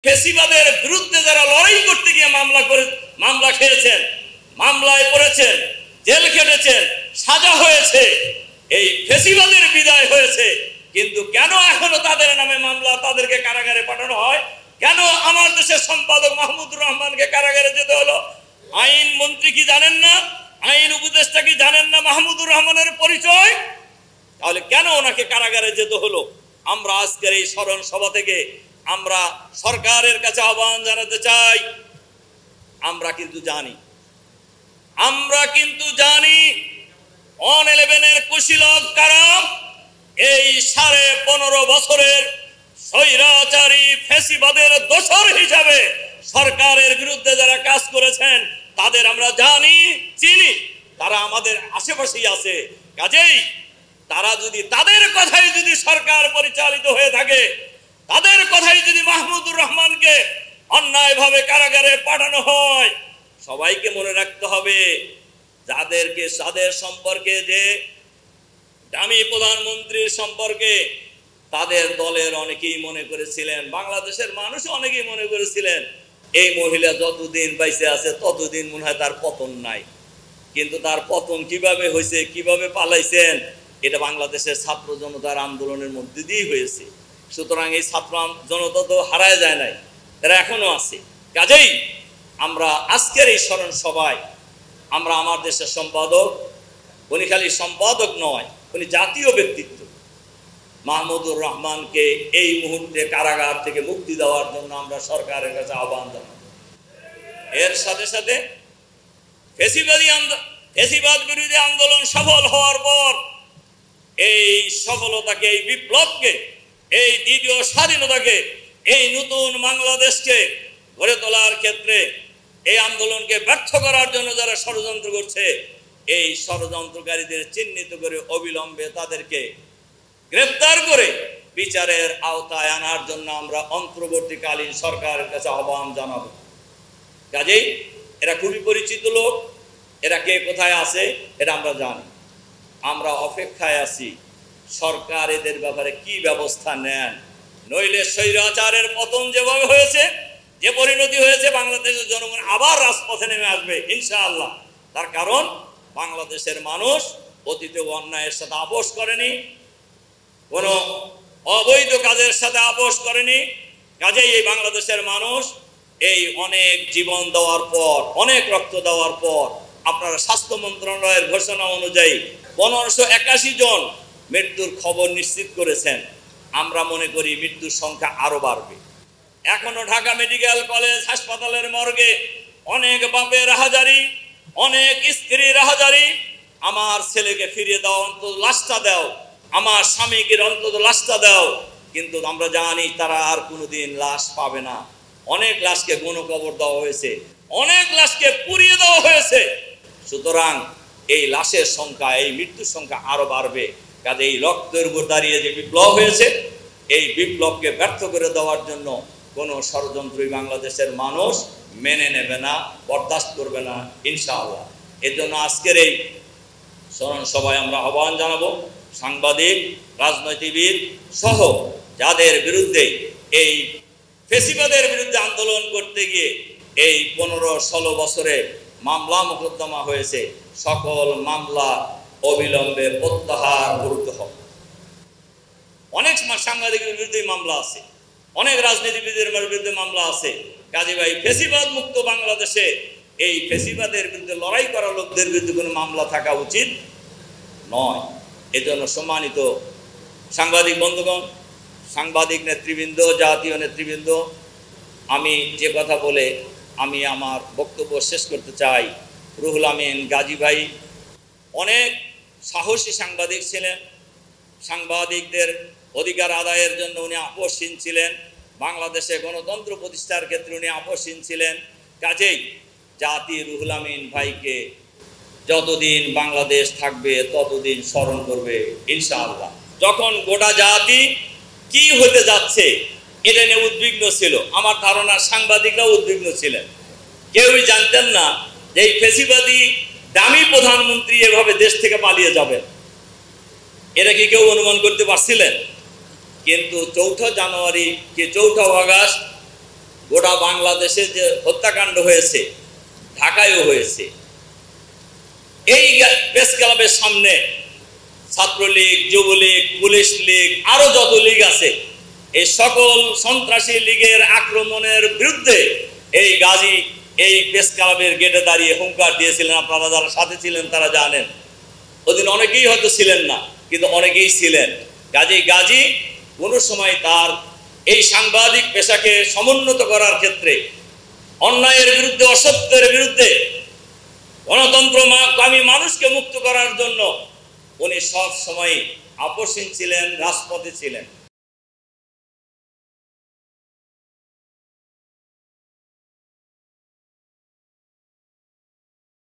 ফেসিবাদের বিরুদ্ধে যারা লড়াই করতে গিয়ে মামলা খেয়েছেন, মামলায় পড়েছেন, জেল খেটেছেন, সাজা হয়েছে, এই ফেসিবাদের বিদায় হয়েছে, কিন্তু কেন এখনো তাদের নামে মামলা, তাদেরকে কারাগারে পাঠানো হয়? কেন আমার দেশের সম্পাদক মাহমুদুর রহমানকে কারাগারে যেতে হলো? আইন মন্ত্রী কি জানেন না? আইন উপদেষ্টা কি জানেন না মাহমুদুর রহমানের পরিচয়? তাহলে কেন ওনাকে কারাগারে যেতে হলো? আমরা আজকের এই স্মরণ সভা থেকে আমরা সরকারের কাছে আহ্বান জানাতে চাই, আমরা কিন্তু জানি অন 11-এর কুশীলব কারা এই 15.5 বছরের স্বৈরাচারী ফ্যাসিবাদের দোসর হিসাবে সরকারের বিরুদ্ধে যারা কাজ করেছেন তাদের আমরা চিনি, তারা আমাদের আশেপাশেই আছে। কাজেই তারা যদি তাদের কথাই যদি সরকার পরিচালিত হয়ে থাকে, তাদের কথাই যদি মাহমুদুর রহমানকে অন্যায়ভাবে কারাগারে পাঠানো হয়, সবাইকে মনে রাখতে হবে যাদের সম্পর্কে যে দামি প্রধানমন্ত্রীর সম্পর্কে তাদের দলের অনেকেই মনে করেছিলেন, বাংলাদেশের মানুষ অনেকেই মনে করেছিলেন এই মহিলা যতদিন বাইসে আছে ততদিন মনে হয় তার পতন নাই। কিন্তু তার পতন কিভাবে হয়েছে, কিভাবে পালাইছেন, এটা বাংলাদেশের ছাত্র জনতার আন্দোলনের মধ্যে দিয়েই হয়েছে। সুতরাং এই ছাত্র জনতা তো হারায় যায় নাই, তারা এখনো আছে। কাজেই আমরা আজকের এই স্মরণ সভায় আমরা আমার দেশের সম্পাদক, উনি খালি সম্পাদক নয়, উনি জাতীয় ব্যক্তিত্ব, মাহমুদুর রহমানকে এই মুহূর্তে কারাগার থেকে মুক্তি দেওয়ার জন্য আমরা সরকারের কাছে আহ্বান জানাবো। এর সাথে সাথে ফ্যাসিবাদ বিরোধী আন্দোলন সফল হওয়ার পর এই সফলতাকে, এই বিপ্লবকে, এই দ্বিতীয় স্বাধীনতাকে, এই নতুন বাংলাদেশকে গড়ে তোলার ক্ষেত্রে এই আন্দোলনকে ব্যর্থ করার জন্য যারা ষড়যন্ত্র করছে, এই ষড়যন্ত্রকারীদের চিহ্নিত করে অবিলম্বে তাদেরকে গ্রেফতার করে বিচারের আওতায় আনার জন্য আমরা অন্তর্বর্তীকালীন সরকারের কাছে আহ্বান জানাবো। কাজেই এরা খুবই পরিচিত লোক, এরা কে কোথায় আছে এটা আমরা জানি। আমরা অপেক্ষায় আছি সরকার এদের ব্যাপারে কি ব্যবস্থা নেন, নইলে স্বৈরাচারের পতন যেভাবে হয়েছে, যে পরিণতি হয়েছে, বাংলাদেশের জনগণ আবার রাজপথে নেমে আসবে ইনশাআল্লাহ। তার কারণ বাংলাদেশের মানুষ অতীতে অন্যায়ের সাথে আপোষ করেনি, কোনো অবৈধ কাজের সাথে আপোষ করেনি। কাজেই এই বাংলাদেশের মানুষ এই অনেক জীবন দেওয়ার পর, অনেক রক্ত দেওয়ার পর, আপনারা স্বাস্থ্য মন্ত্রণালয়ের ঘোষণা অনুযায়ী 1581 জন মৃত্যুর খবর নিশ্চিত করেছেন। আমরা মনে করি মৃত্যুর সংখ্যা আরো বাড়বে। এখনো ঢাকা মেডিকেল কলেজ হাসপাতালের মর্গে অনেক বাপের হাজারি, অনেক স্ত্রীর হাজারি, আমার ছেলেকে ফিরিয়ে দাও, অন্তত লাশটা দাও, আমার স্বামীকে অন্তত লাশটা দাও। কিন্তু আমরা জানি তারা আর কোনোদিন লাশ পাবে না। অনেক লাশকে গণকবর দেওয়া হয়েছে, অনেক লাশকে পুড়িয়ে দেওয়া হয়েছে। সুতরাং এই লাশের সংখ্যা, এই মৃত্যুর সংখ্যা আরো বাড়বে। কাজে এই রক্তের উপর দাঁড়িয়ে যে বিপ্লব হয়েছে, এই বিপ্লবকে ব্যর্থ করে দেওয়ার জন্য কোনো ষড়যন্ত্রই বাংলাদেশের মানুষ মেনে নেবে না, বরদাস্ত করবে না ইনশাআল্লাহ। এর জন্য আজকের এই স্মরণ সভায় আমরা আহ্বান জানাবো সাংবাদিক, রাজনীতিবিদ সহ যাদের বিরুদ্ধে, এই ফ্যাসিবাদের বিরুদ্ধে আন্দোলন করতে গিয়ে এই 15-16 বছরে মামলা মোকদ্দমা হয়েছে, সকল মামলা অবিলম্বে প্রত্যাহার করতে হবে। অনেক সাংবাদিকের বিরুদ্ধে মামলা আছে, অনেক রাজনীতিবিদের বিরুদ্ধে মামলা আছে। কাজী ভাই, ফ্যাসিবাদ মুক্ত বাংলাদেশে এই ফ্যাসিবাদের বিরুদ্ধে লড়াই করা লোকদের বিরুদ্ধে কোনো মামলা থাকা উচিত নয়। এজন্য সম্মানিত সাংবাদিক বন্ধুগণ, সাংবাদিক নেতৃবৃন্দ, জাতীয় নেতৃবৃন্দ, আমি যে কথা বলে আমি আমার বক্তব্য শেষ করতে চাই। রুহুল আমিন গাজী ভাই অনেক সাহসী সাংবাদিক ছিলেন, সাংবাদিকদের অধিকার আদায়ের জন্য উনি আপোষহীন ছিলেন, বাংলাদেশে গণতন্ত্র প্রতিষ্ঠার ক্ষেত্রে উনি আপোষহীন ছিলেন। কাজেই জাতি রুহুল আমিন ভাইকে যতদিন বাংলাদেশ থাকবে ততদিন স্মরণ করবে ইনশাআল্লাহ। যখন গোটা জাতি কি হতে যাচ্ছে এটা নিয়ে উদ্বিগ্ন ছিল, আমার ধারণা সাংবাদিকরাও উদ্বিগ্ন ছিলেন। কেউই জানতেন না যে এই ফ্যাসিবাদী দামি প্রধানমন্ত্রী এভাবে দেশ থেকে পালিয়ে যাবেন, এটা কি কেউ অনুমান করতে পারছিলেন? কিন্তু 4 জানুয়ারি কি 4 আগস্ট গোটা বাংলাদেশে যে হত্যাকাণ্ড হয়েছে, ঢাকায়ও হয়েছে, এই প্রেস ক্লাবের সামনে ছাত্রলীগ, যুবলীগ, পুলিশ লীগ, আরো যত লীগ আছে, এই সকল সন্ত্রাসী লীগের আক্রমণের বিরুদ্ধে এই গাজী এই প্রেস ক্লাবের গেটে দাঁড়িয়ে হুঙ্কার দিয়েছিলেন। আপনারা যারা সাথে ছিলেন তারা জানেন। ওদিন অনেকেই হয়তো ছিলেন না, কিন্তু অনেকেই ছিলেন। গাজী কোনো সময় তার এই সাংবাদিক পেশাকে সমুন্নত করার ক্ষেত্রে, অন্যায়ের বিরুদ্ধে, অসত্যের বিরুদ্ধে, গণতন্ত্রকামী মানুষকে মুক্ত করার জন্য উনি সব সময় আপসহীন ছিলেন, রাজপথে ছিলেন।